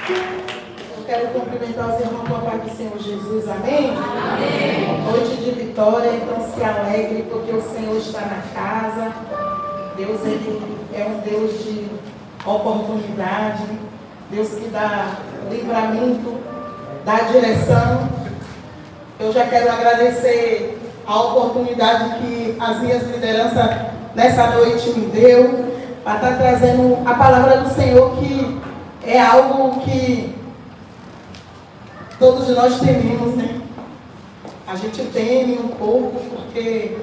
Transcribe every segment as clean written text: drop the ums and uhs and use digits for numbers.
Eu quero cumprimentar os irmãos com a paz do Senhor Jesus, amém? Amém. Noite de vitória, então se alegre, porque o Senhor está na casa. Deus, Ele é um Deus de oportunidade, Deus que dá livramento, dá direção. Eu já quero agradecer a oportunidade que as minhas lideranças nessa noite me deu, para estar trazendo a palavra do Senhor, que é algo que todos nós tememos, né? A gente teme um pouco, porque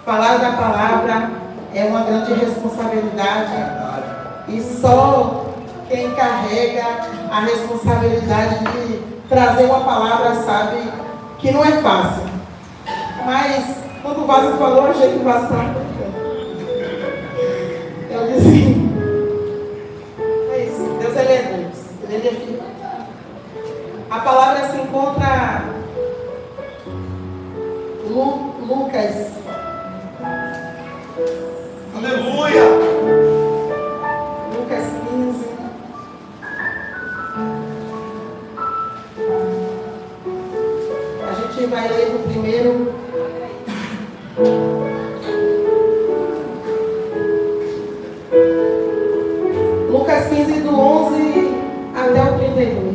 falar da palavra é uma grande responsabilidade, e só quem carrega a responsabilidade de trazer uma palavra sabe que não é fácil. Mas quando o Vaso falou, eu achei que o Vaso estava brincando. Eu disse, é isso, Deus ele é Deus, ele é filho. A palavra se encontra Lucas. Aleluia! Lucas 15. A gente vai ler no primeiro. Lucas 15, do 11 até o 32.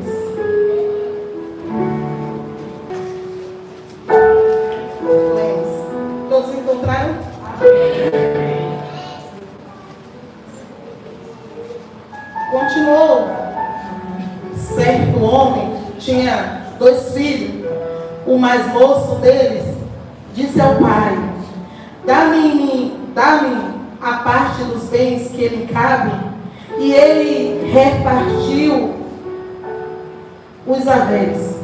Todos encontraram? Continuou. Certo homem tinha 2 filhos. O mais moço deles disse ao pai: Dá-me a parte dos bens que lhe cabe. E ele repartiu os haveres.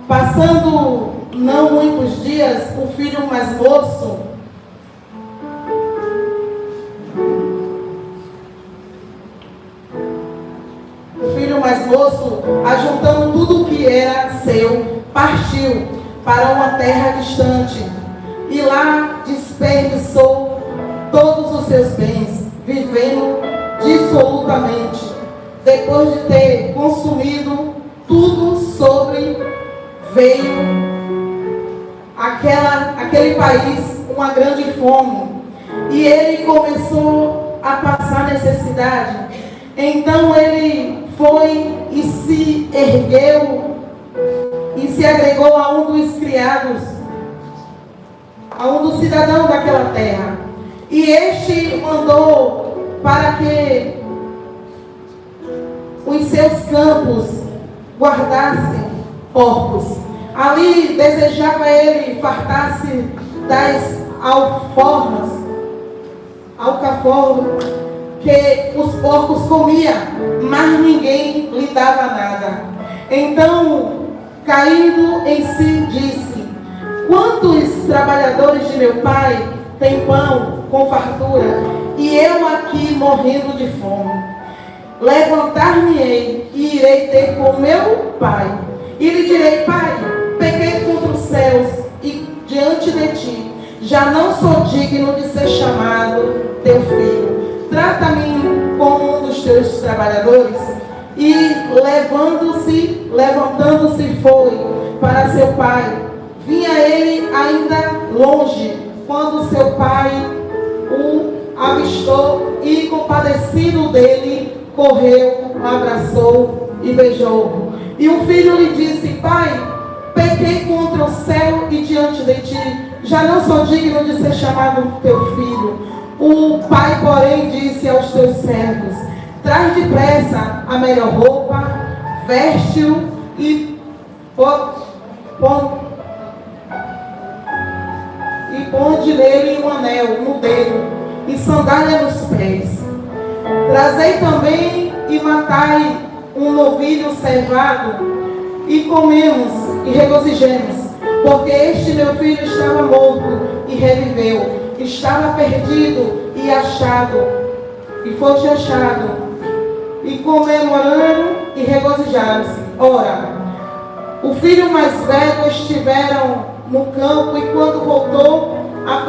Passando não muitos dias, o filho mais moço ajuntando tudo o que era seu, partiu para uma terra distante e lá desperdiçou todos os seus bens, vivendo dissolutamente. Depois de ter consumido tudo veio aquele país uma grande fome, e ele começou a passar necessidade. Então ele foi e se ergueu e se agregou a um dos criados, a um dos cidadãos daquela terra. E este mandou para que os seus campos guardassem porcos. Ali desejava ele fartar-se das alcaforras que os porcos comiam, mas ninguém lhe dava nada. Então, caindo em si, disse: Quantos trabalhadores de meu pai têm pão com fartura, e eu aqui morrendo de fome? Levantar-me-ei e irei ter com meu pai, e lhe direi: Pai, pequei contra os céus e diante de ti, já não sou digno de ser chamado teu filho. Trata-me como um dos teus trabalhadores. E levantando-se foi para seu pai. Vinha ele ainda longe, quando seu pai o avistou e, compadecido dele, correu, abraçou e beijou. E o filho lhe disse: Pai, pequei contra o céu e diante de ti, já não sou digno de ser chamado teu filho. O pai, porém, disse aos teus servos: Traz depressa a melhor roupa, veste-o e ponde nele um anel no dedo e sandália nos pés. Trazei também e matai um novilho cevado, e comemos e regozijemos, porque este meu filho estava morto e reviveu, estava perdido e foste achado, e comemoraram e regozijaram-se. Ora, o filho mais velho estiveram no campo, e quando voltou ao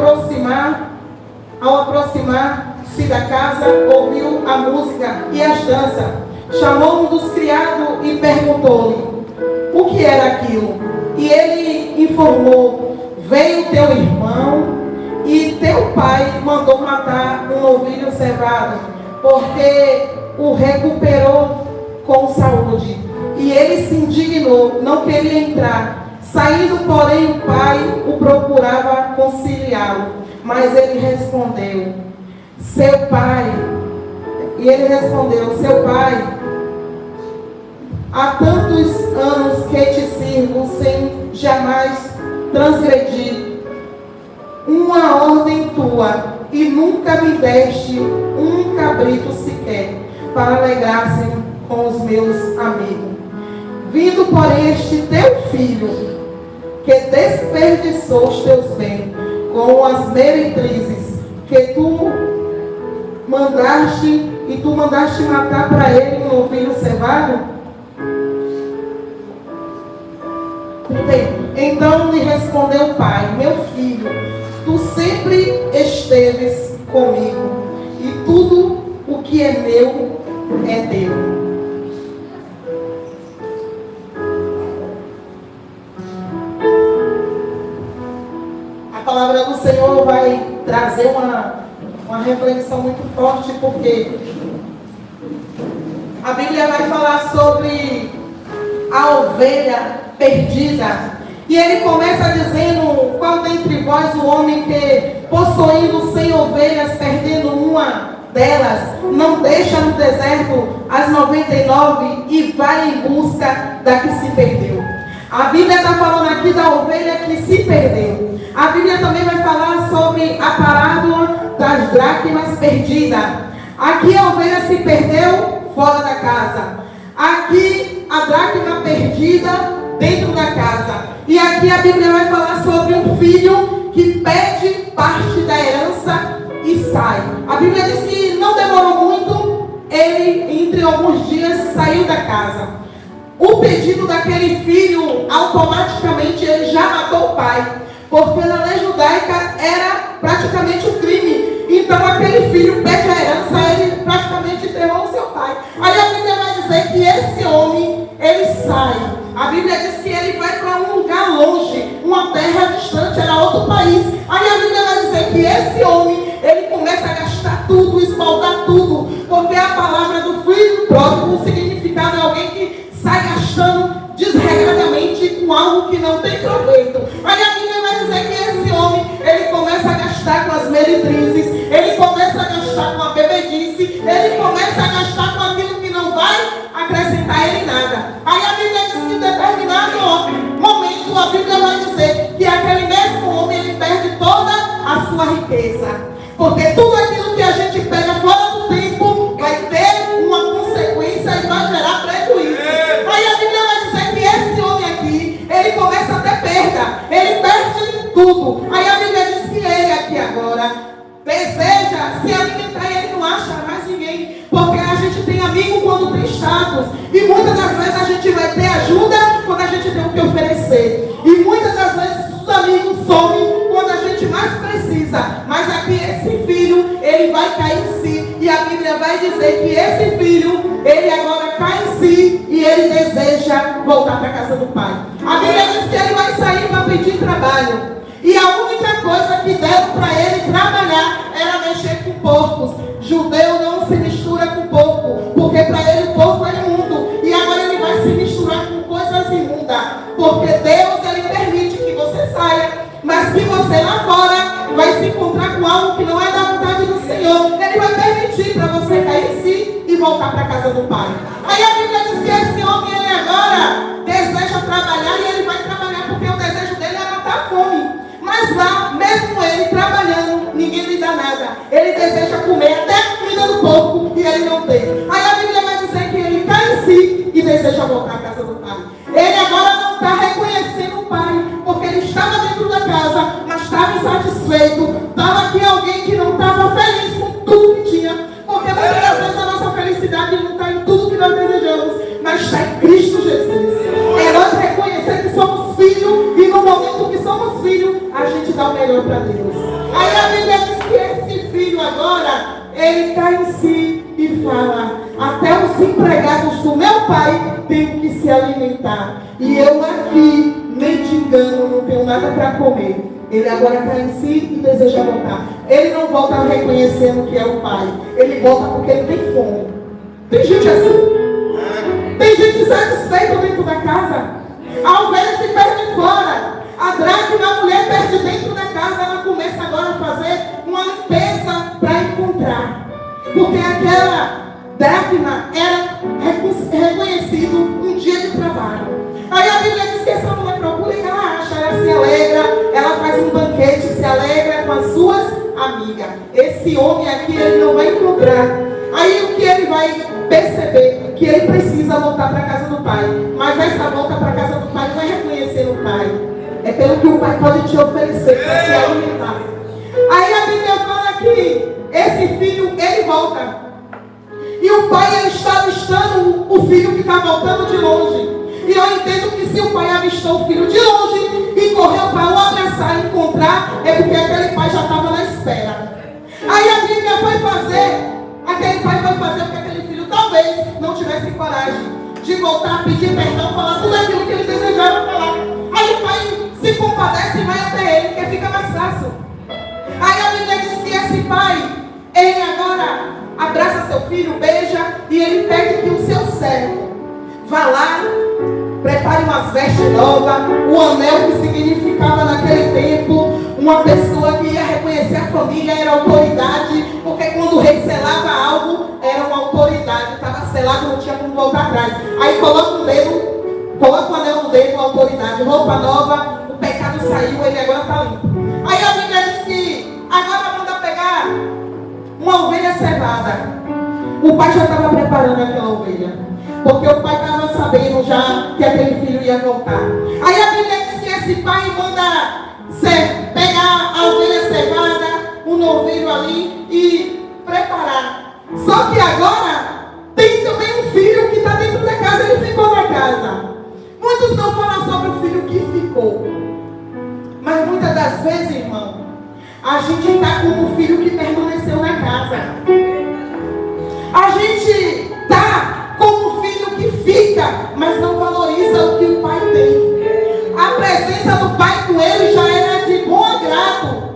aproximar-se da casa, ouviu a música e as danças. Chamou um dos criados e perguntou-lhe o que era aquilo. E ele informou: veio teu irmão e teu pai mandou matar um novilho cevado, porque o recuperou com saúde. E ele se indignou, não queria entrar. Saindo, porém, o pai o procurava conciliá-lo. Mas ele respondeu: seu pai. E ele respondeu: seu pai, há tantos anos que te sirvo sem jamais transgredir uma ordem tua, e nunca me deste um cabrito sequer, para alegrar-se com os meus amigos. Vindo, porém, este teu filho, que desperdiçou os teus bens com as meretrizes que tu mandaste, e tu mandaste matar para ele um novilho cevado? Então lhe respondeu o pai: meu filho, tu sempre esteves comigo, e tudo o que é meu é teu. A palavra do Senhor vai trazer uma reflexão muito forte, porque a Bíblia vai falar sobre a ovelha perdida. E ele começa dizendo: qual dentre vós o homem que, possuindo 100 ovelhas, perdendo uma delas, não deixa no deserto as 99 e vai em busca da que se perdeu? A Bíblia está falando aqui da ovelha que se perdeu. A Bíblia também vai falar sobre a parábola das dracmas perdidas. Aqui a ovelha se perdeu fora da casa. Aqui a dracma perdida dentro da casa. E aqui a Bíblia vai falar sobre um filho que pede parte da herança e sai. A Bíblia diz que não demorou muito, ele, entre alguns dias, saiu da casa. O pedido daquele filho, automaticamente ele já matou o pai, porque na lei judaica era praticamente um crime. Então aquele filho pede a herança, ele praticamente enterrou o seu pai. Aí a Bíblia vai dizer que esse homem, ele sai. A Bíblia diz que ele vai para um lugar longe, uma terra distante, era outro país. Aí a Bíblia vai dizer que esse homem, ele começa a gastar tudo, esbaldar tudo, porque a palavra do filho pródigo, o significado é alguém que sai gastando desregradamente com algo que não tem proveito. Aí a Bíblia vai dizer que esse homem, ele começa a gastar com as meretrizes, ele começa a gastar com a bebedice, ele começa a gastar com aquilo que não vai acrescentar ele nada. Aí a Bíblia diz que em determinado momento, a Bíblia vai dizer que aquele mesmo homem, ele perde toda a sua riqueza. Porque tudo aquilo que a gente pega fora do tempo vai ter uma consequência e vai gerar prejuízo. Aí a Bíblia vai dizer que esse homem aqui, ele começa a ter perda, ele perde tudo. Aí a Bíblia diz que ele aqui agora deseja se alimentar e ele não acha mais ninguém. Porque a gente tem amigo quando tem status. E muitas das vezes a gente vai ter ajuda quando a gente tem o que oferecer. E muitas das vezes os amigos somem quando a gente mais precisa. Mas aqui esse filho, ele vai cair em si. E a Bíblia vai dizer que esse filho, ele agora cai em si e ele deseja voltar para a casa do pai. A Bíblia diz que ele vai sair para pedir trabalho. E a única coisa que deram para ele trabalhar era mexer com porcos. Judeu não se mistura com porco, porque para ele o porco é imundo. E agora ele vai se misturar com coisas imundas. Porque Deus, ele permite que você saia, mas que você lá fora vai se encontrar com algo que não é da vontade do Senhor. Ele vai permitir para você cair em si e voltar para a casa do pai. Aí a Bíblia diz que esse homem, ele agora deseja trabalhar e ele vai trabalhar porque o desejo dele é matar a fome. Mas lá, mesmo ele trabalhando, ninguém lhe dá nada. Ele deseja comer até a comida do porco e ele não tem. Aí a Bíblia vai dizer que ele cai em si e deseja voltar à casa do pai. Ele agora não está reconhecendo o pai, porque ele estava dentro da casa, mas estava insatisfeito. Estava aqui alguém que não estava feliz com tudo que tinha. Porque muitas das vezes a nossa felicidade não está em tudo que nós desejamos, mas está em Cristo Jesus. É nós reconhecer que somos filhos e no momento que somos filhos, a gente dá o melhor para Deus. Aí a Bíblia diz que esse filho agora, ele cai em si e fala: até os empregados do meu pai tenho que se alimentar. E eu aqui, mendigando, não tenho nada para comer. Ele agora cai em si e deseja voltar. Ele não volta reconhecendo que é o pai. Ele volta porque ele tem fome. Tem gente assim. Tem gente satisfeita dentro da casa. A ovelha se perde fora. A dracma, a mulher perde dentro da casa. Ela começa agora a fazer uma limpeza para encontrar. Porque aquela dracma era reconhecido um dia de trabalho. Aí a Bíblia diz que essa mulher procura e ela acha, ela se alegra, ela faz um banquete, se alegra com as suas amigas. Esse homem aqui ele não vai encontrar. Aí o que ele vai perceber? Que ele precisa voltar para a casa do pai. Mas essa volta para a casa do pai não é reconhecer o pai. É pelo que o pai pode te oferecer para se alimentar. Aí a Bíblia fala que esse filho, ele volta. E o pai, ele está avistando o filho que está voltando de longe. E eu entendo que se o pai avistou o filho de longe e correu para o abraçar e encontrar, é porque aquele pai já estava na espera. Aí a Bíblia foi fazer, aquele pai foi fazer porque aquele filho talvez não tivesse coragem de voltar a pedir perdão, falar tudo aquilo que ele desejava falar. Aí o pai se compadece e vai até ele, porque fica mais fácil. Aí a Bíblia diz que esse pai, ele agora abraça seu filho, beija, e ele pede que o seu servo vá lá, prepare umas vestes novas, o anel que significava naquele tempo, uma pessoa que ia reconhecer a família, era autoridade, porque quando o rei selava algo, era uma autoridade, estava selado, não tinha como voltar atrás. Aí coloca o dedo, coloca o anel no dedo, autoridade, roupa nova, o pecado saiu, ele agora está limpo. Aí a Bíblia diz que agora manda pegar uma ovelha cevada. O pai já estava preparando aquela ovelha. Porque o pai estava sabendo já que aquele filho ia voltar. Aí a Bíblia diz que esse pai manda pegar a ovelha cevada, um novilho ali e preparar. Só que agora tem também um filho que está dentro da casa, ele ficou na casa. Muitos não falam sobre o filho que ficou. Mas muitas das vezes, irmão, a gente está como o filho que permaneceu na casa. A gente está como o filho que fica, mas não valoriza o que o pai tem. A presença do pai com ele já era de bom agrado.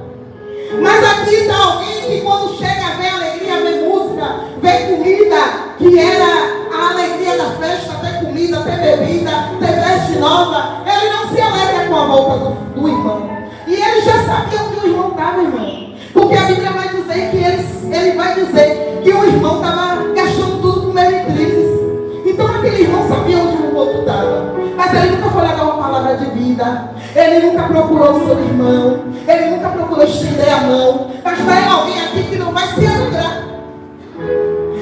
Mas aqui está alguém que quando chega vê alegria, vê música, vê comida, que era a alegria da festa, ter comida, ter bebida, ter veste nova. Ele não se alegra com a volta do irmão. E ele já sabia onde o irmão estava, irmão. Porque a Bíblia vai dizer que ele vai dizer que o irmão estava gastando tudo com meretrizes. Então aquele irmão sabia onde o outro estava. Mas ele nunca foi lá dar uma palavra de vida. Ele nunca procurou o seu irmão. Ele nunca procurou estender a mão. Mas tem alguém aqui que não vai se alegrar.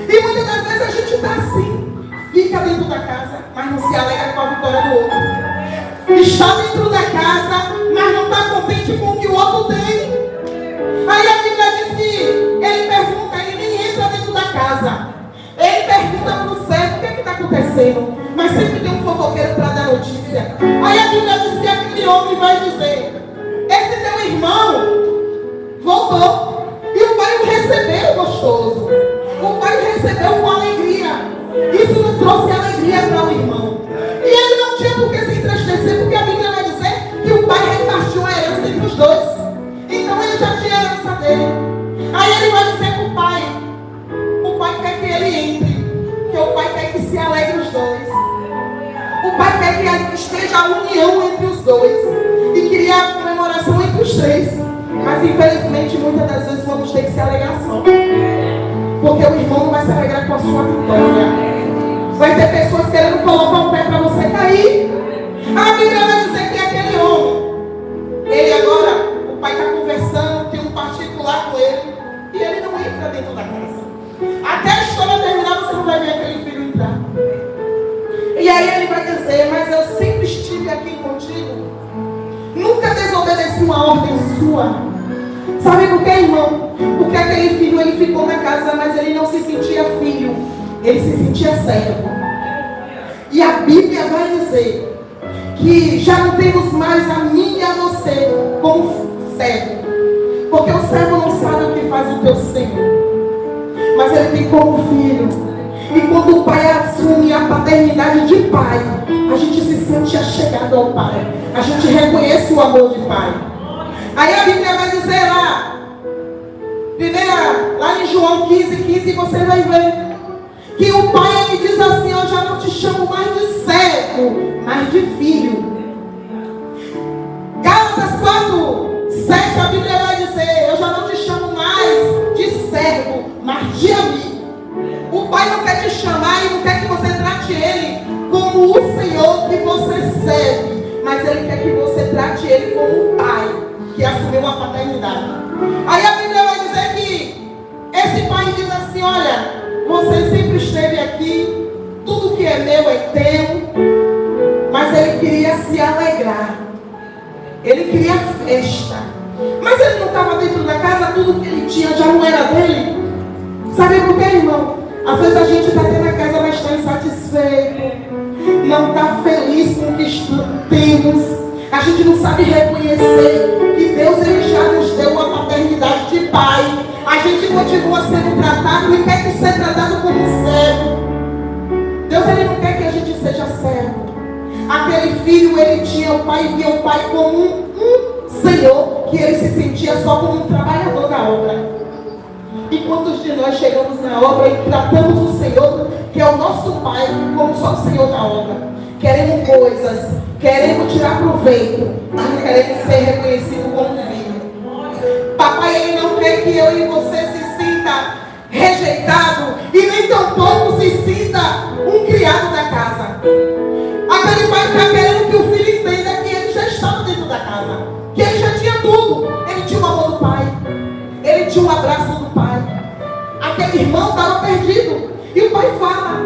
E muitas das vezes a gente está assim. Fica dentro da casa, mas não se alegra com a vitória do outro. Está dentro da casa, mas não está contente com o que o outro tem. Aí a Bíblia diz que ele pergunta, ele nem entra dentro da casa. Ele pergunta para o servo o que está acontecendo. Mas sempre tem um fofoqueiro para dar notícia. Aí a Bíblia diz que aquele homem vai dizer: esse teu irmão voltou. E o pai o recebeu gostoso. O pai o recebeu com alegria. Isso não trouxe alegria para o irmão. E ele não tinha por que se entristecer, porque a Bíblia vai dizer que o pai repartiu a herança entre os dois. Então ele já tinha a herança dele. Aí ele vai dizer para o pai quer que ele entre, porque o pai quer que se alegre os dois. O pai quer que esteja a união entre os dois. E queria a comemoração entre os três. Mas infelizmente muitas das vezes vamos ter que se alegrar só. Porque o irmão não vai se alegrar com a sua vitória. Vai ter pessoas querendo colocar o pé para você cair. A Bíblia vai dizer que aquele homem, ele agora, o pai está conversando, tem um particular com ele, e ele não entra dentro da casa. Até a história terminar, você não vai ver aquele filho entrar. E aí ele vai dizer: mas eu sempre estive aqui contigo, nunca desobedeci uma ordem sua. Sabe por quê, irmão? Porque aquele filho, ele ficou na casa, mas ele não se sentia filho, ele se sentia servo. E a Bíblia vai dizer que já não temos mais a mim e a você como servo. Porque o servo não sabe o que faz o teu Senhor, mas ele tem como filho. E quando o pai assume a paternidade de pai, a gente se sente achegado ao pai. A gente reconhece o amor de pai. Aí a Bíblia vai dizer lá em João 15:15, você vai ver que o pai ele diz assim: eu já não te chamo mais de servo, mas de filho. Gálatas 4:7, a Bíblia vai dizer: eu já não te chamo mais de servo, mas de amigo. O pai não quer te chamar e não quer que você trate ele como o Senhor que você serve, mas ele quer que você trate ele como um pai que assumiu a paternidade. Aí a Bíblia vai dizer que esse pai diz assim: olha, você sempre esteve aqui, tudo que é meu é teu, mas ele queria se alegrar, ele queria festa, mas ele não estava dentro da casa, tudo que ele tinha já não era dele. Sabe por quê, irmão? Às vezes a gente está dentro da casa, mas está insatisfeito, não está feliz com o que temos. A gente não sabe reconhecer que Deus ele já nos deu uma paternidade de pai. A gente continua sendo tratado e quer ser tratado como servo. Deus ele não quer que a gente seja servo. Aquele filho ele tinha o pai e via o pai como um senhor, que ele se sentia só como um trabalhador da obra. E quantos de nós chegamos na obra e tratamos o Senhor, que é o nosso Pai, como só o Senhor da obra? Queremos coisas, queremos tirar proveito, mas não queremos ser reconhecidos como filho. Papai, ele não quer que eu e você se sinta rejeitado e nem tampouco se sinta um criado da casa. Aquele pai está querendo que o filho entenda que ele já estava dentro da casa, que ele já tinha tudo. Ele tinha o amor do pai, ele tinha o abraço do pai. Aquele irmão estava perdido. E o pai fala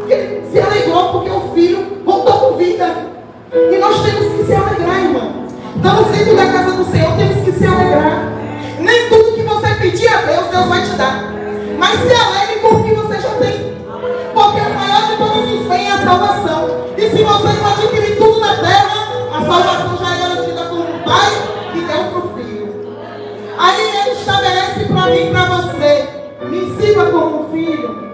que ele se alegrou porque o filho voltou com vida. E nós temos que se alegrar, irmão. Estamos dentro da casa do Senhor, temos que se alegrar. Nem tudo que você pedir a Deus, Deus vai te dar. Mas se alegre com o que você já tem. Porque o maior de todos os bens é a salvação. E se você não adquirir tudo na terra, a salvação já é garantida por um pai que deu para o filho. Aí ele estabelece para mim e para você: me sirva como um filho.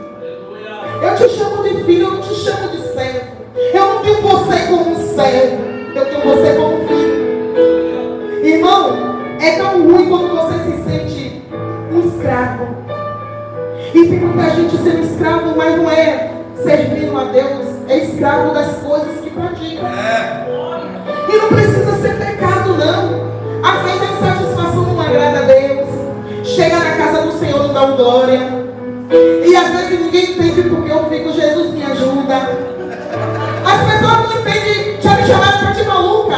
Eu te chamo de filho, eu não te chamo de servo. Eu não tenho você como um servo, eu tenho você como um filho. Irmão, é tão ruim quando você se sente um escravo. E tem muita gente sendo escravo, mas não é servindo a Deus, é escravo das coisas que pratica. E não precisa ser pecado, não. Às vezes a insatisfação não agrada a Deus. Chega na casa do Senhor, não dá glória. E às vezes ninguém entende porque eu fico: Jesus me ajuda. As pessoas não entendem, já me chamaram para te maluca.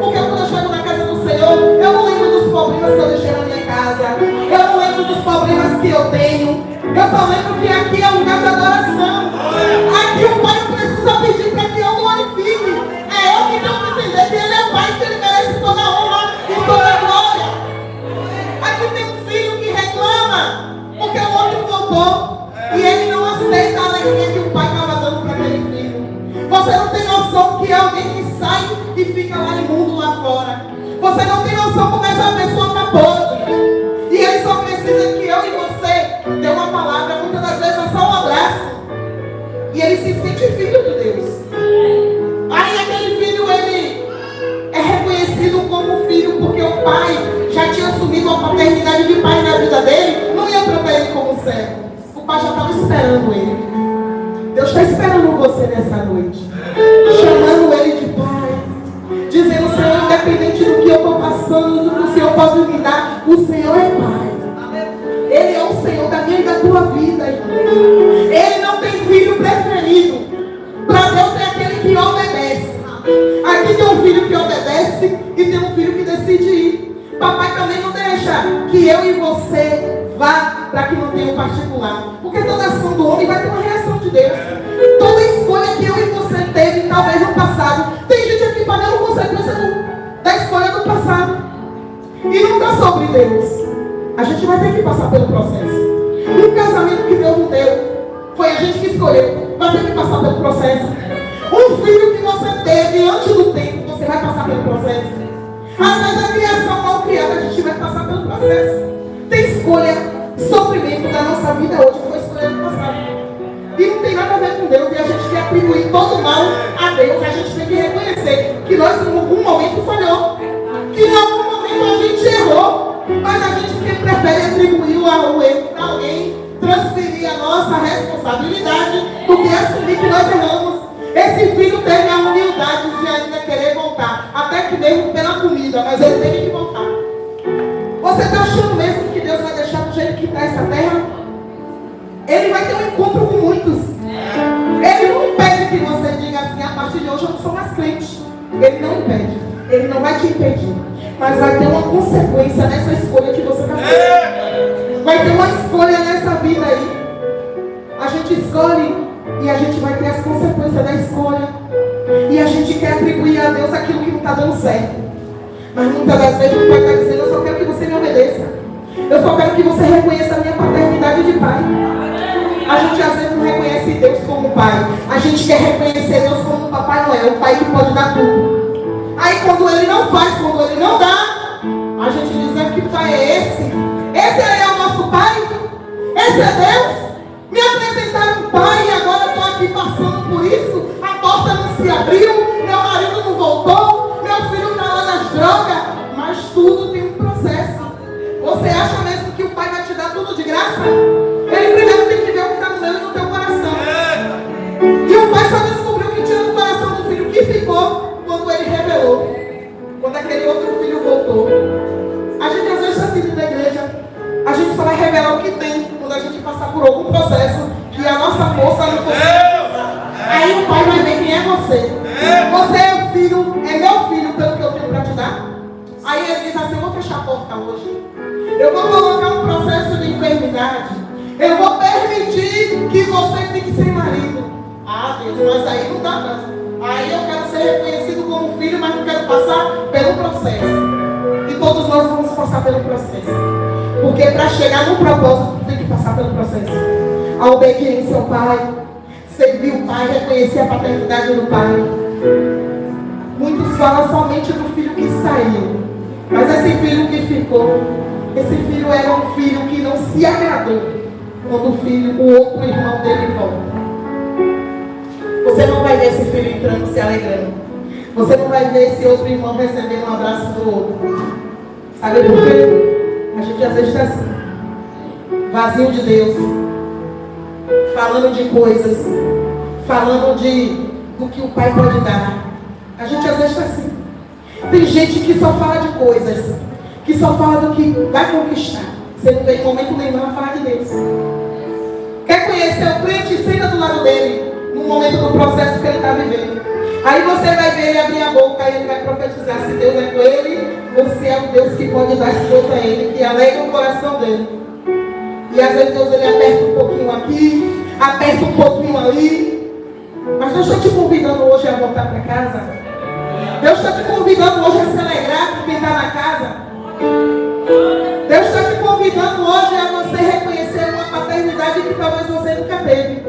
Porque quando eu chego na casa do Senhor, eu não lembro dos problemas que eu deixei na minha casa. Eu não lembro dos problemas que eu tenho. Eu só lembro que aqui é um lugar de adoração. Aqui o Pai não precisa pedir para que eu glorifique. É eu que tenho que entender que Ele é o Pai, que Ele merece toda a honra e toda a glória. Aqui tem um filho que reclama porque o outro voltou e ele não aceita a alegria que o pai estava dando para aquele filho. Você não tem noção que é alguém que sai e fica lá imundo lá fora. Você não tem noção como essa pessoa está podre. E ele só precisa que eu e você dê uma palavra, muitas das vezes é só um abraço. E ele se sente filho de Deus. Aí aquele filho, ele é reconhecido como filho porque o pai já tinha assumido a paternidade de pai na vida dele. Não ia tratar ele como servo. O pai já estava esperando ele. Deus está esperando você nessa noite, chamando ele de pai, dizendo: Senhor, independente do que eu estou passando, do que o Senhor pode me dar, o Senhor é pai. Ele é o Senhor da minha e da tua vida, irmão. Ele não tem filho preferido. Para Deus é aquele que obedece. Aqui tem um filho que obedece e tem um filho que decide ir. Papai também não deixa que eu e você vá para que não tenha um particular. Porque toda ação do homem vai ter uma reação de Deus. Toda escolha que eu e você teve, talvez no passado. Tem gente aqui pagando consequência da escolha do passado. E não está sobre Deus. A gente vai ter que passar pelo processo. Um casamento que Deus não deu, foi a gente que escolheu. Vai ter que passar pelo processo. Um filho que você teve antes do tempo, você vai passar pelo processo. Às vezes a criação mal criada, a gente vai passar pelo processo. Tem escolha, sofrimento da nossa vida hoje, que foi escolha do passado. E nada a ver com Deus e a gente quer atribuir todo o mal a Deus. A gente tem que reconhecer que nós em algum momento falhou, que em algum momento a gente errou, mas a gente que prefere atribuir o erro para alguém, transferir a nossa responsabilidade do que assumir que nós erramos. Esse filho teve a humildade de ainda querer voltar, até que mesmo pela comida, mas ele teve que voltar. Você está achando mesmo que Deus vai deixar do jeito que está essa terra? Ele vai ter um encontro com muitos. Ele não impede que você diga assim, a partir de hoje eu não sou mais crente. Ele não impede. Ele não vai te impedir. Mas vai ter uma consequência nessa escolha que você está fazendo. Vai ter uma escolha nessa vida aí. A gente escolhe e a gente vai ter as consequências da escolha. E a gente quer atribuir a Deus aquilo que não está dando certo. Mas muitas das vezes o Pai está dizendo, eu só quero que você me obedeça. Eu só quero que você reconheça a minha paternidade de pai. A gente às vezes não reconhece Deus como pai. A gente quer reconhecer Deus como Papai Noel, o pai que pode dar tudo. Aí quando ele não faz, quando ele não dá, a gente diz, que pai é esse? Esse é o nosso pai? Esse é Deus? Me apresentaram um pai e agora eu estou aqui passando por isso. A porta não se abriu, meu marido não voltou, meu filho está lá nas drogas. Mas tudo tem um processo. Você acha mesmo que o pai vai te dar tudo de graça? Ele primeiro tem que ver o que está no meu e no teu coração. E o pai só descobriu que tinha no coração do filho que ficou quando ele revelou. Quando aquele outro filho voltou. A gente às vezes está saindo da igreja. A gente só vai revelar o que tem quando a gente passar por algum processo que a nossa força não consegue passar. Aí o pai vai ver quem é você. Você é o filho, é meu filho pelo que eu tenho para te dar. Aí ele diz assim, eu vou fechar a porta hoje. Eu vou colocar um processo de enfermidade. Eu vou permitir que você fique sem marido. Ah, Deus, mas aí não dá não. Aí eu quero ser reconhecido como filho, mas não quero passar pelo processo. E todos nós vamos passar pelo processo. Porque para chegar no propósito, tem que passar pelo processo. A obediência ao pai, servir o pai, reconhecer a paternidade do pai. Muitos falam somente do filho que saiu. Mas esse filho que ficou, esse filho era um filho que não se agradou quando o outro irmão dele volta. Você não vai ver esse filho entrando se alegrando. Você não vai ver esse outro irmão recebendo um abraço do outro. Sabe por quê? A gente às vezes está assim, vazio de Deus, falando de coisas, falando do que o pai pode dar. A gente às vezes está assim. Tem gente que só fala de coisas, que só fala do que vai conquistar. Você não vê em momento nenhum a falar de Deus. Quer conhecer o crente, senta do lado dele, no momento do processo que ele está vivendo. Aí você vai ver ele abrir a boca e ele vai profetizar se Deus é com ele, ou se é o Deus que pode dar as coisas a ele, que alegra o coração dele. E às vezes Deus ele aperta um pouquinho aqui, aperta um pouquinho ali. Mas Deus está te convidando hoje a voltar para casa. Deus está te convidando hoje a se alegrar com quem está na casa. Deus está te convidando hoje a você reconhecer uma paternidade que talvez você nunca teve.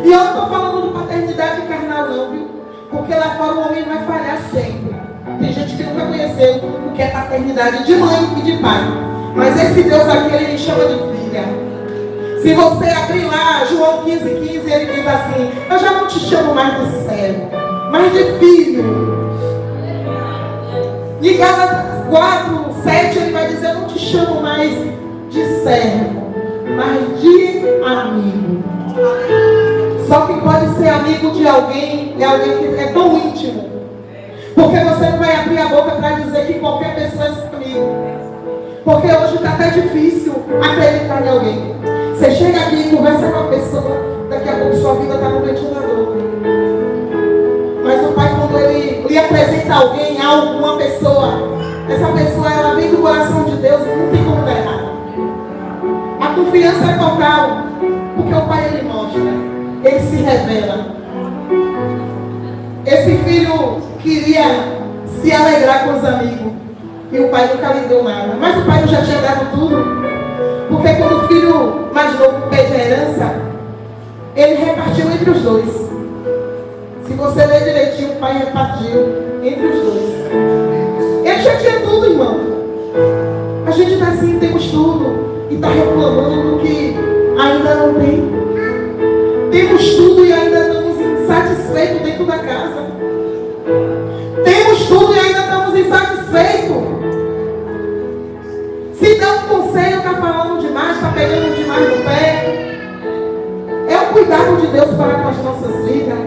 E eu não estou falando de paternidade carnal não, viu? Porque lá fora o homem vai falhar sempre. Tem gente que nunca conheceu o que é paternidade de mãe e de pai. Mas esse Deus aqui, ele me chama de filha. Se você abrir lá, João 15:15, ele diz assim, eu já não te chamo mais de servo, mas de filho. Em Gálatas 4:7, ele vai dizer, eu não te chamo mais de servo, mas de amigo. Só que pode ser amigo de alguém, é alguém que é tão íntimo. Porque você não vai abrir a boca para dizer que qualquer pessoa é seu amigo. Porque hoje está até difícil acreditar em alguém. Você chega aqui e conversa com a pessoa, daqui a pouco sua vida está no ventilador. Mas o pai, quando ele lhe apresenta alguém, alguma pessoa, essa pessoa ela vem do coração de Deus e não tem como dar errado. A confiança é total, porque o pai ele mostra, ele se revela. Esse filho queria se alegrar com os amigos e o pai nunca lhe deu nada. Mas o pai não já tinha dado tudo, porque quando o filho mais novo pede a herança, ele repartiu entre os dois. Se você ler direitinho, o pai repartiu entre os dois. Ele já tinha tudo, irmão. A gente está assim, temos tudo. E está reclamando do que ainda não tem. Temos tudo e ainda estamos insatisfeitos dentro da casa. Temos tudo e ainda estamos insatisfeitos. Se dá um conselho, está falando demais, está pegando demais no pé. É o cuidado de Deus para com as nossas vidas.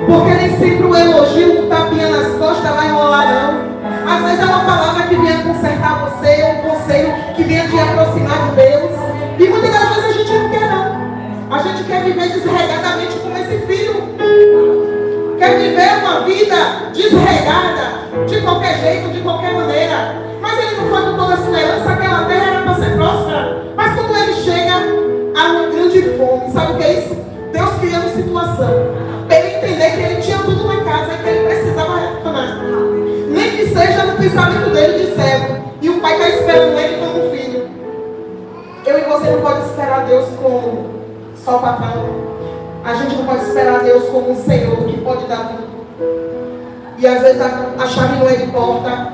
Porque nem sempre o elogio, um tapinha nas costas vai rolar, não. Às vezes é uma palavra que venha consertar você, ou um conselho que venha te aproximar de Deus. E muitas das vezes a gente não quer, não. A gente quer viver desregadamente como esse filho. Quer viver uma vida desregada, de qualquer jeito, de qualquer maneira. Mas ele não foi com toda a sua herança, aquela terra era para ser próspera. Mas quando ele chega a uma grande fome, sabe o que é isso? Deus criando situação. Para ele entender que ele tinha tudo na casa e que ele precisava retornar. Nem que seja no pensamento dele de servo. E o pai está esperando ele como filho. Eu e você não pode esperar Deus como só patrão. A gente não pode esperar Deus como um Senhor que pode dar tudo. E às vezes a chave não é de porta.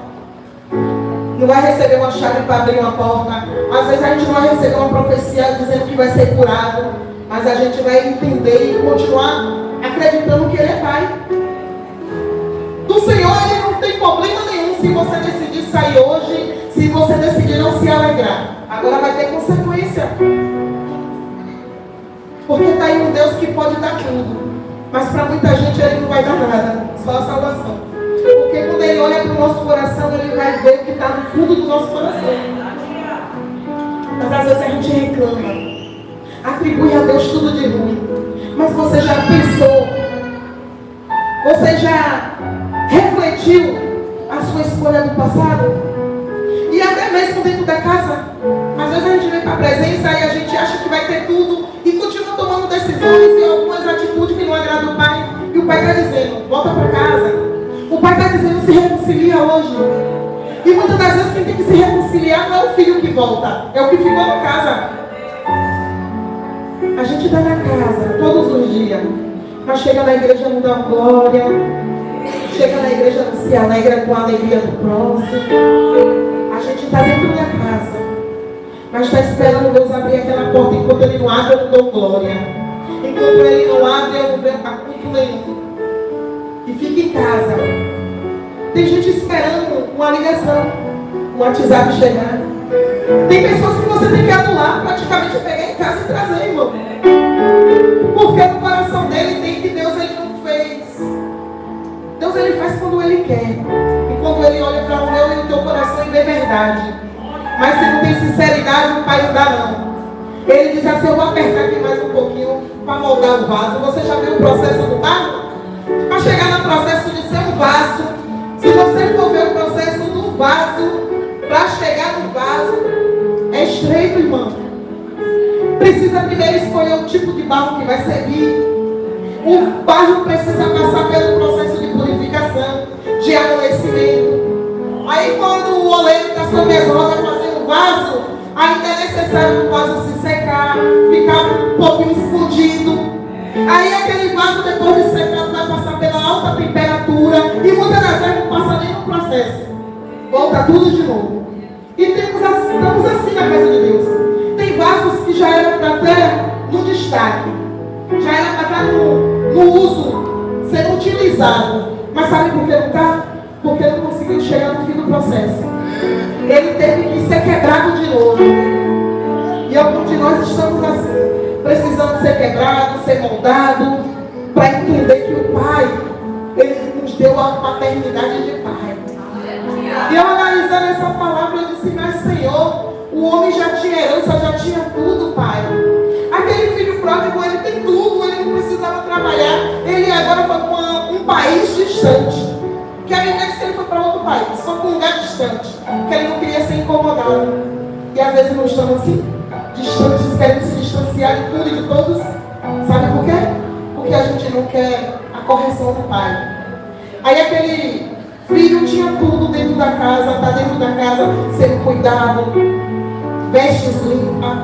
Não vai receber uma chave para abrir uma porta. Às vezes a gente não vai receber uma profecia dizendo que vai ser curado. Mas a gente vai entender e continuar acreditando que Ele é Pai. Do Senhor Ele não tem problema nenhum se você decidir sair hoje, se você decidir não se alegrar. Agora vai ter consequência. Porque está aí um Deus que pode dar tudo. Mas para muita gente Ele não vai dar nada, só a salvação. Porque quando Ele olha para o nosso coração, Ele vai ver o que está no fundo do nosso coração. Mas às vezes a gente reclama. Atribui a Deus tudo de ruim. Mas você já pensou? Você já refletiu a sua escolha do passado? E até mesmo dentro da casa. Às vezes a gente vem para a presença e a gente acha que vai ter tudo e continua tomando decisões e algumas atitudes que não agradam o Pai. E o Pai está dizendo, volta para casa. O Pai está dizendo, se reconcilia hoje. E muitas das vezes quem tem que se reconciliar não é o filho que volta, é o que ficou na casa. A gente está na casa todos os dias, mas chega na igreja não dá glória, chega na igreja não se alegra com a alegria do próximo. A gente está dentro da casa, mas está esperando Deus abrir aquela porta. Enquanto Ele não abre, eu não dou glória. Enquanto Ele não abre, eu não venho para culto nenhum. E fica em casa. Tem gente esperando uma ligação, um WhatsApp chegar. Tem pessoas que você tem que anular, praticamente pegar em casa e trazer, irmão. Porque no coração dele tem que Deus Ele não fez. Deus Ele faz quando Ele quer. E quando Ele olha para o meu e o teu coração e vê verdade. Mas se não tem sinceridade, o Pai não dá não. Ele diz assim, eu vou apertar aqui mais um pouquinho para moldar o vaso. Você já viu o processo do barro? Para chegar no processo de ser um vaso. Se você for ver o processo do vaso, para chegar no vaso, é estreito, irmão. Precisa primeiro escolher o tipo de barro que vai servir. O barro precisa passar pelo processo de purificação, de amolecimento. Aí quando o oleiro está sobre as rodas fazendo o vaso, ainda é necessário o vaso se secar, ficar um pouquinho escondido. Aí aquele vaso, depois de secado, vai passar pela alta temperatura e muitas das vezes não passa nem no processo. Volta tudo de novo. E estamos assim na casa de Deus. Tem vasos que já eram para ter no destaque. Já era para estar no uso, sendo utilizado. Mas sabe por que não está? Porque não conseguiu chegar no fim do processo. Ele teve que ser quebrado de novo. E alguns de nós estamos assim. Precisamos ser quebrados, ser moldados, para entender que o Pai, Ele nos deu a paternidade de Pai. E eu analisando essa palavra, eu disse, mas Senhor, o homem já tinha herança, já tinha tudo, Pai. Aquele filho pródigo, ele tem tudo, ele não precisava trabalhar. Ele agora foi para um país distante. Que a Bíblia diz que ele foi para outro país, foi para um lugar distante, que ele não queria ser incomodado. E às vezes não estamos assim, distantes, queremos se distanciar de tudo e de todos. Sabe por quê? Porque a gente não quer a correção do Pai. Aí aquele filho tinha tudo dentro da casa, está dentro da casa, sendo cuidado, vestes limpas,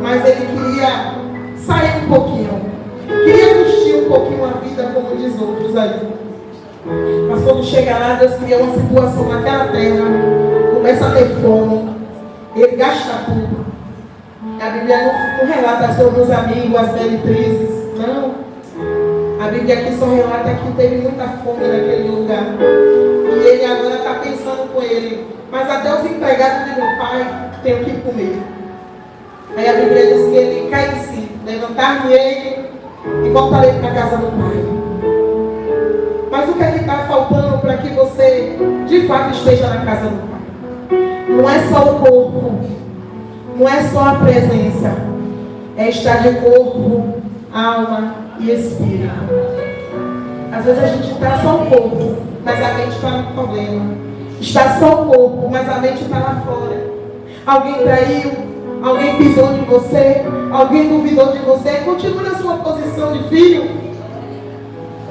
mas ele queria sair um pouquinho, queria curtir um pouquinho a vida, como diz outros aí. Mas quando chega lá, Deus cria uma situação naquela terra, começa a ter fome, ele gasta tudo. A Bíblia não relata sobre os amigos, as meretrizes. Não. A Bíblia aqui só relata que teve muita fome naquele lugar. E ele agora está pensando com ele. Mas até os empregados de meu pai têm o que comer. Aí a Bíblia diz que ele cai em si. Levantar-me-ei e voltarei para a casa do pai. Mas o que é que está faltando para que você de fato esteja na casa do pai? Não é só o corpo. Não é só a presença. É estar de corpo, alma e espírito. Às vezes a gente está só o corpo, mas a mente está no problema. Está só o corpo, mas a mente está lá fora. Alguém traiu, alguém pisou em você, alguém duvidou de você. Continue na sua posição de filho,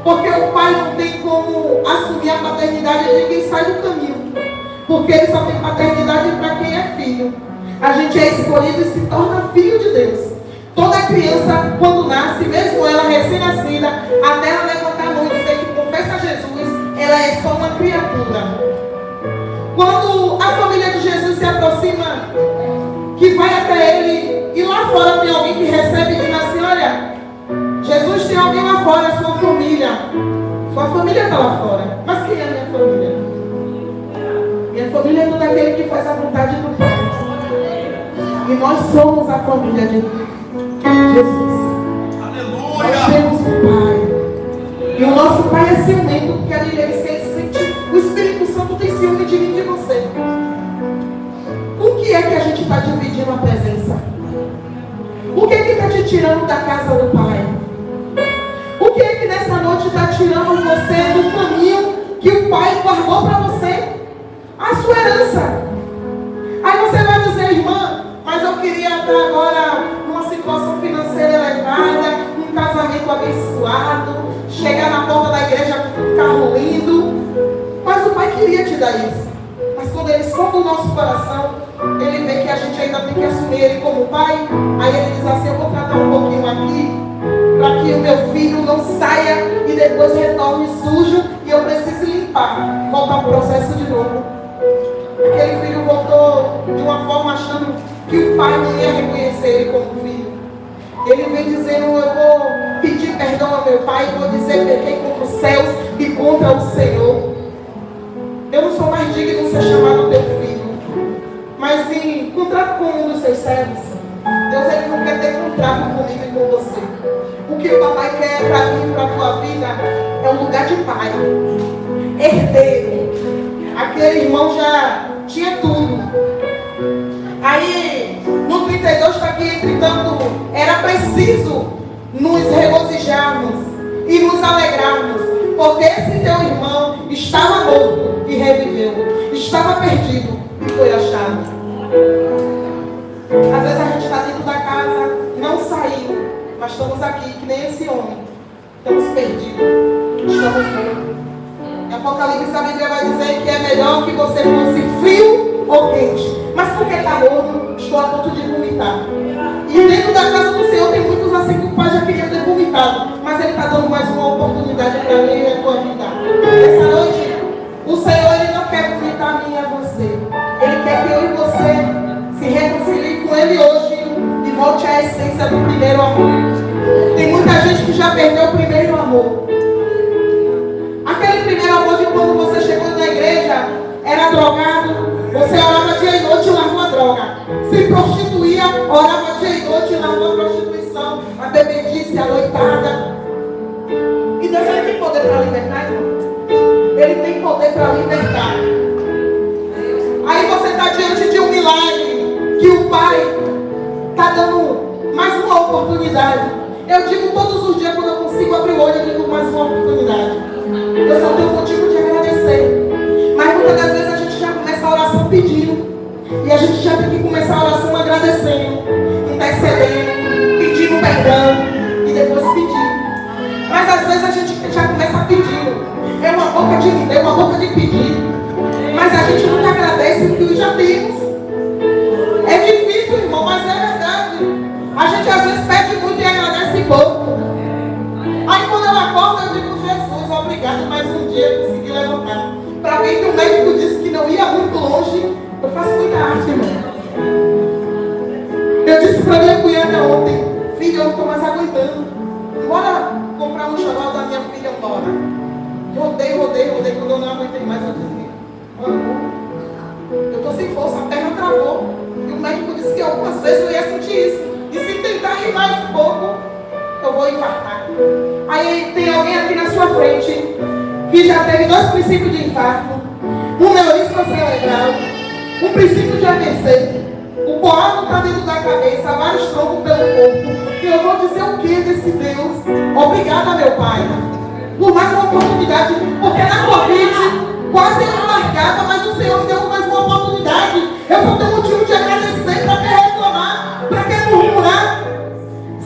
porque o pai não tem como assumir a paternidade de quem sai do caminho, porque ele só tem paternidade para quem é filho. A gente é escolhido e se torna filho de Deus. Toda criança, quando nasce, mesmo ela recém-nascida, até ela levantar a mão e dizer que confessa a Jesus, ela é só uma criatura. Quando a família de Jesus se aproxima, que vai até ele, e lá fora tem alguém que recebe e diz assim: olha, Jesus, tem alguém lá fora, sua família. Sua família está lá fora. Mas quem é a minha família? Minha família é todo aquele que faz a vontade do Pai. E nós somos a família de Jesus. Aleluia! Nós temos um Pai. E o nosso Pai é ciumento, porque a Bíblia diz que ele sente. O Espírito Santo tem ciúme de mim e de você. O que é que a gente está dividindo a presença? O que é que está te tirando da casa do Pai? O que é que nessa noite está tirando você do caminho que o Pai guardou para você? A sua herança. Aí você vai dizer: irmã, mas eu queria estar agora numa situação financeira elevada, num casamento abençoado, chegar na porta da igreja com um carro lindo. Mas o Pai queria te dar isso. Mas quando ele sonda o nosso coração, ele vê que a gente ainda tem que assumir ele como Pai. Aí ele diz assim: eu vou tratar um pouquinho aqui, para que o meu filho não saia e depois retorne sujo e eu preciso limpar, voltar ao processo de novo. Aquele filho voltou de uma forma achando que o pai não ia reconhecer ele como filho. Ele vem dizendo: eu vou pedir perdão ao meu pai, vou dizer pequei contra os céus e contra o Senhor. Eu não sou mais digno de ser chamado teu filho. Mas em contrato com um dos seus servos, Deus ele não quer ter contrato comigo e com você. O que o papai quer para mim e para a tua vida é um lugar de pai, herdeiro. Aquele irmão já tinha tudo. Aí, no 32 está aqui: entretanto, era preciso nos regozijarmos e nos alegrarmos, porque esse teu irmão estava morto e reviveu, estava perdido e foi achado. Às vezes a gente está dentro da casa, não saiu, mas estamos aqui que nem esse homem. Estamos perdidos, estamos mortos. Em Apocalipse a Bíblia vai dizer que é melhor que você fosse frio ou quente. Mas porque está morto, estou a ponto de vomitar. E dentro da casa do Senhor tem muitos assim que o Pai já queria ter vomitado. Mas Ele está dando mais uma oportunidade para mim e a tua vida. Essa noite, o Senhor ele não quer vomitar a mim e a você. Ele quer que eu e você se reconcilie com Ele hoje e volte à essência do primeiro amor. Tem muita gente que já perdeu o primeiro amor. Aquele primeiro amor de quando você chegou na igreja, era drogado, você orava dia e noite e largou a droga. Se prostituía, orava dia e noite e largou a prostituição, a bebedice, a noitada. E Deus ele tem poder para libertar, irmão. Ele tem poder para libertar. Aí você está diante de um milagre que o Pai está dando mais uma oportunidade. Eu digo todos os dias, quando eu consigo abrir o olho, eu digo mais uma oportunidade. Eu só tenho motivo de agradecer. Mas muitas das vezes a gente já começa a oração pedindo. E a gente já tem que começar a oração agradecendo, intercedendo, pedindo perdão e depois pedindo. Mas às vezes a gente já começa pedindo. É uma boca de pedir. Mas a gente nunca agradece o que já temos. É difícil, irmão, mas é verdade. A gente às vezes pede muito e agradece pouco. Aí quando eu acordo, eu digo: Jesus, obrigado, mais um dia eu consegui levantar. Para alguém que o médico disse que não ia muito longe, eu faço muita arte, irmão. Eu disse para minha comprar um enxoval da minha filha embora. Rodei, quando eu não aguentei mais, eu disse, mano, eu estou sem força, a perna travou. E o médico disse que algumas vezes eu ia sentir isso. E se tentar rir mais um pouco, eu vou infartar. Aí tem alguém aqui na sua frente que já teve 2 princípios de infarto, um neurisma cerebral, um princípio de AVC, o coágulo está dentro da cabeça, vários troncos pelo corpo. E eu vou dizer o que desse Deus? Obrigada, meu Pai, por mais uma oportunidade, porque na Covid quase eu largava, mas o Senhor me deu mais uma oportunidade. Eu só tenho motivo de agradecer. Para que reclamar? Para que murmurar?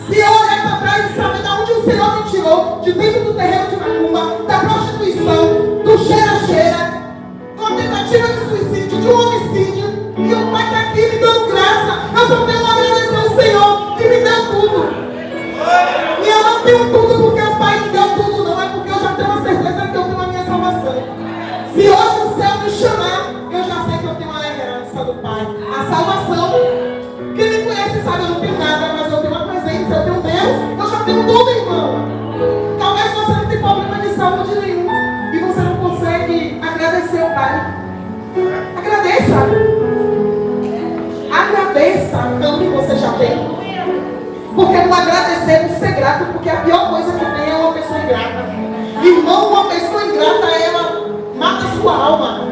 Se eu olhar para trás e saber de onde o Senhor me tirou, de dentro do terreiro de macumba, da prostituição, do cheira-cheira, com a tentativa de suicídio, de um homicídio, e o Pai está aqui me dando graça. Eu só tenho a agradecer ao Senhor que me deu tudo. E eu não tenho tudo porque o Pai me deu tudo, não. É porque eu já tenho a certeza que eu tenho a minha salvação. Se hoje o céu me chamar, eu já sei que eu tenho a herança do Pai. A salvação. Quem me conhece sabe, eu não tenho nada, mas eu tenho uma presença, eu tenho Deus, eu já tenho tudo, irmão. Talvez você não tenha problema de saúde nenhum e você não consegue agradecer ao Pai. Agradeça. Agradeça pelo que você já tem. Porque não agradecer, não ser grato, porque a pior coisa que tem é uma pessoa ingrata. Irmão, uma pessoa ingrata, ela mata a sua alma.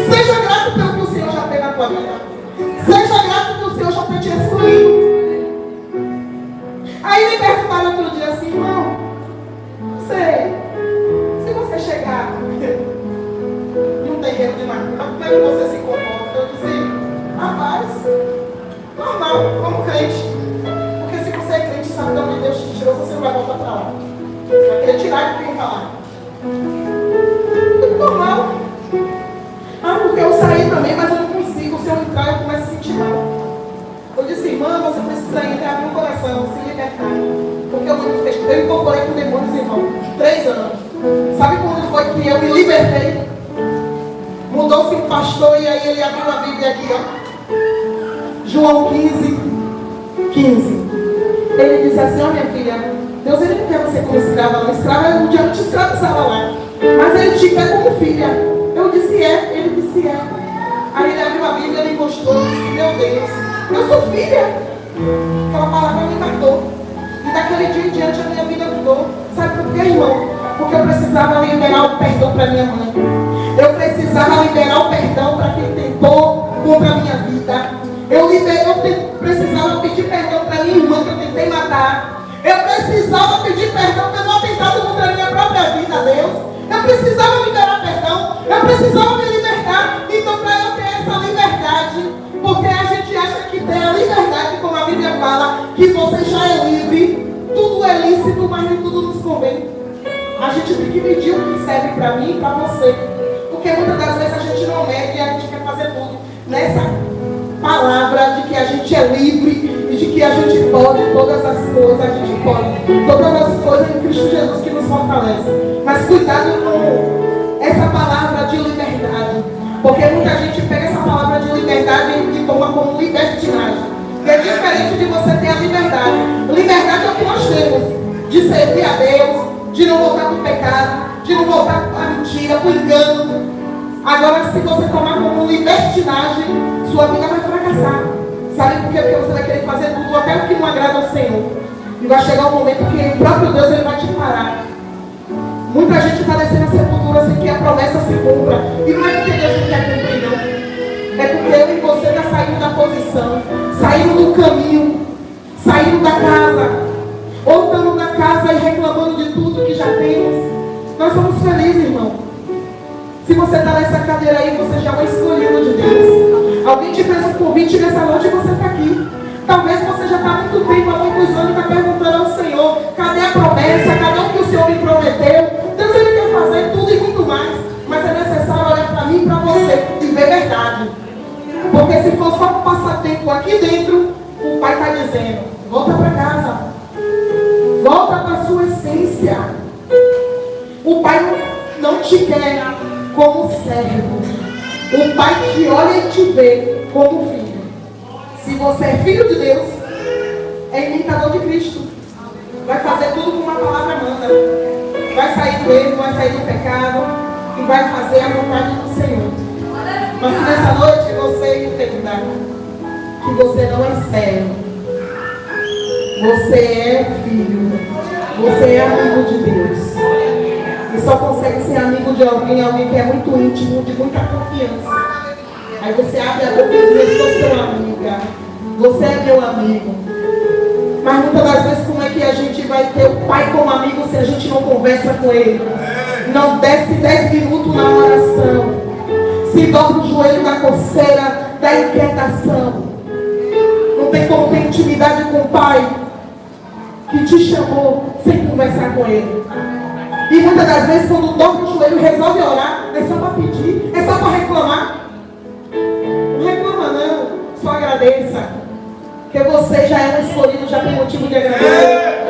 Seja grato pelo que o Senhor já fez na tua vida. Seja grato pelo que o Senhor já tem te escolhido. Aí me perguntaram outro dia assim, irmão, se você chegar em um terreiro de macumba, como é que você se comporta? Eu disse, rapaz, normal, como crente. Porque se você é crente e sabe de onde Deus te tirou, você não vai voltar para lá. Você vai querer tirar de quem está lá. Normal. Porque eu saí também, mas eu não consigo. Se eu entrar, eu começo a sentir mal. Eu disse, irmã, você precisa ainda abrir o coração, se libertar. Porque eu incorporei com demônios, irmão, 3 anos. Sabe quando foi que eu me libertei? Mudou-se um pastor e aí ele abriu a Bíblia aqui, ó. João 15. Ele disse assim, ó minha filha, Deus ele não quer você como escrava, não. Escrava é o dia que te escravizava lá. Mas ele te quer como filha. Eu disse é, ele disse é. Aí ele abriu a Bíblia, ele encostou e disse, meu Deus, eu sou filha. Aquela palavra me marcou. E daquele dia em diante a minha vida mudou. Sabe por quê, irmão? Porque eu precisava liberar o perdão para minha mãe. Eu precisava liberar o perdão para quem tentou contra a minha vida. Eu precisava pedir perdão para minha irmã que eu tentei matar. Eu precisava pedir perdão pelo atentado contra a minha própria vida, Deus. Eu precisava liberar perdão. Eu precisava me libertar. Então, para eu ter essa liberdade, porque a gente acha que tem a liberdade, como a Bíblia fala, que você já é livre, tudo é lícito, mas nem tudo nos convém. A gente tem que medir o que serve para mim e para você. Porque muitas das vezes a gente não mede e a gente quer fazer tudo. Nessa palavra de que a gente é livre e de que a gente pode todas as coisas, a gente pode todas as coisas em Cristo Jesus que nos fortalece. Mas cuidado com essa palavra de liberdade, porque muita gente pega essa palavra de liberdade e toma como libertinagem. E é diferente de você ter a liberdade. Liberdade é o que nós temos, de servir a Deus, de não voltar para o pecado, de não voltar para a mentira, para o engano. Agora, se você tomar como libertinagem, sua vida vai fracassar. Sabe por quê? Porque você vai querer fazer tudo, até o que não agrada ao Senhor. E vai chegar um momento que o próprio Deus ele vai te parar. Muita gente está descendo a sepultura sem que a promessa se cumpra. E não é porque Deus não quer cumprir, não. É porque eu e você está saindo da posição, saindo do caminho, saindo da casa, ou estando na casa e reclamando de tudo que já temos. Nós somos felizes, irmão. Se você está nessa cadeira aí, você já é um escolhido de Deus. Alguém te fez um convite nessa noite e você está aqui. Talvez você já está há muito tempo, há muitos anos, está perguntando ao Senhor, cadê a promessa? Cadê o que o Senhor me prometeu? Deus ele quer fazer tudo e muito mais. Mas é necessário olhar para mim e para você e ver verdade. Porque se for só um passatempo aqui dentro, o Pai está dizendo, volta para casa. Volta para a sua essência. O Pai não te quer como servo. O Pai te olha e te vê como filho. Se você é filho de Deus, é imitador de Cristo. vai fazer tudo como a palavra manda. Vai sair do erro, vai sair do pecado e vai fazer a vontade do Senhor. Mas se nessa noite você entenda que você não é servo, você é filho, você é amigo de Deus. E só consegue ser amigo de alguém que é muito íntimo, de muita confiança. Aí você abre a boca e diz: eu sou sua amiga, você é meu amigo. Mas muitas das vezes, como é que a gente vai ter o Pai como amigo se a gente não conversa com Ele? Não desce 10 minutos na oração, se dobra o joelho da coceira, da inquietação. Não tem como ter intimidade com o Pai que te chamou sem conversar com Ele. E muitas das vezes, quando dobra o joelho e resolve orar, é só para pedir, é só para reclamar. Não reclama não, só agradeça. Porque você já é um escolhido, já tem motivo de agradecer.